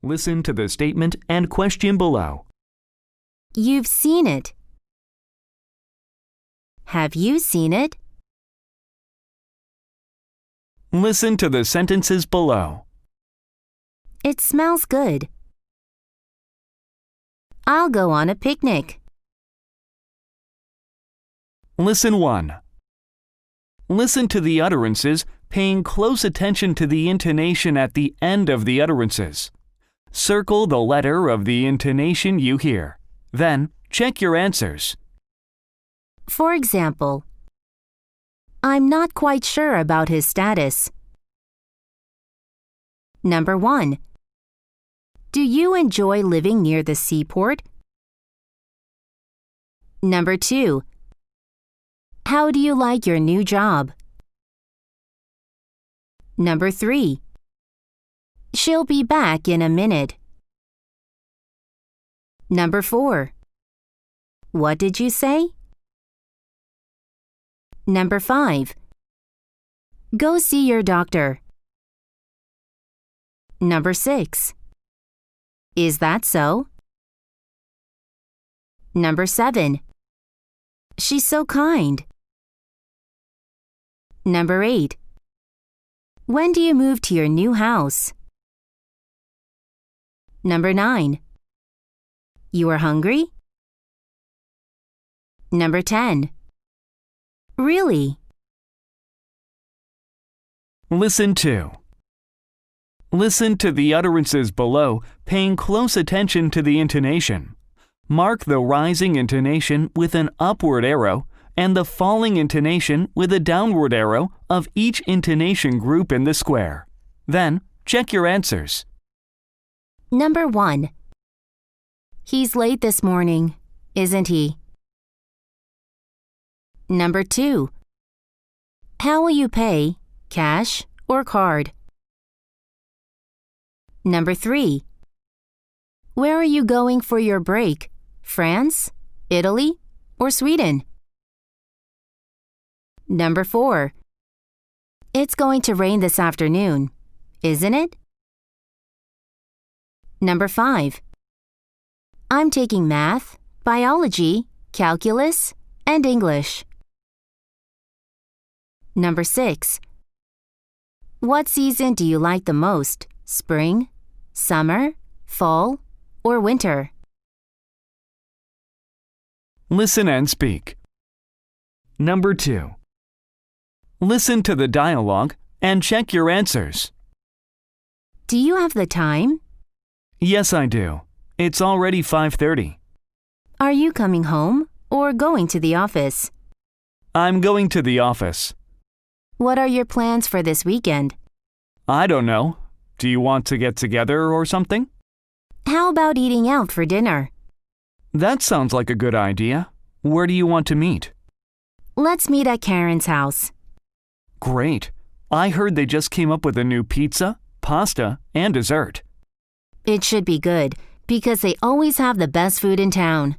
Listen to the statement and question below. You've seen it. Have you seen it? Listen to the sentences below. It smells good. I'll go on a picnic. Listen 1. Listen to the utterances, paying close attention to the intonation at the end of the utterances. Circle the letter of the intonation you hear. Then, check your answers. For example, I'm not quite sure about his status. Number 1. Do you enjoy living near the seaport? Number 2. How do you like your new job? Number 3. She'll be back in a minute. Number 4. What did you say? Number 5. Go see your doctor. Number 6. Is that so? Number 7. She's so kind. Number 8. When do you move to your new house? Number 9. You are hungry? Number 10. Really? Listen 2. Listen to the utterances below, paying close attention to the intonation. Mark the rising intonation with an upward arrow and the falling intonation with a downward arrow of each intonation group in the square. Then, check your answers. Number 1. He's late this morning, isn't he? Number 2. How will you pay, cash or card? Number 3. Where are you going for your break, France, Italy, or Sweden? Number 4. It's going to rain this afternoon, isn't it? Number 5. I'm taking math, biology, calculus, and English. Number 6. What season do you like the most? Spring, summer, fall, or winter? Listen and speak. Number 2. Listen to the dialogue and check your answers. Do you have the time? Yes, I do. It's already 5:30. Are you coming home or going to the office? I'm going to the office. What are your plans for this weekend? I don't know. Do you want to get together or something? How about eating out for dinner? That sounds like a good idea. Where do you want to meet? Let's meet at Karen's house. Great. I heard they just came up with a new pizza, pasta, and dessert. It should be good because they always have the best food in town.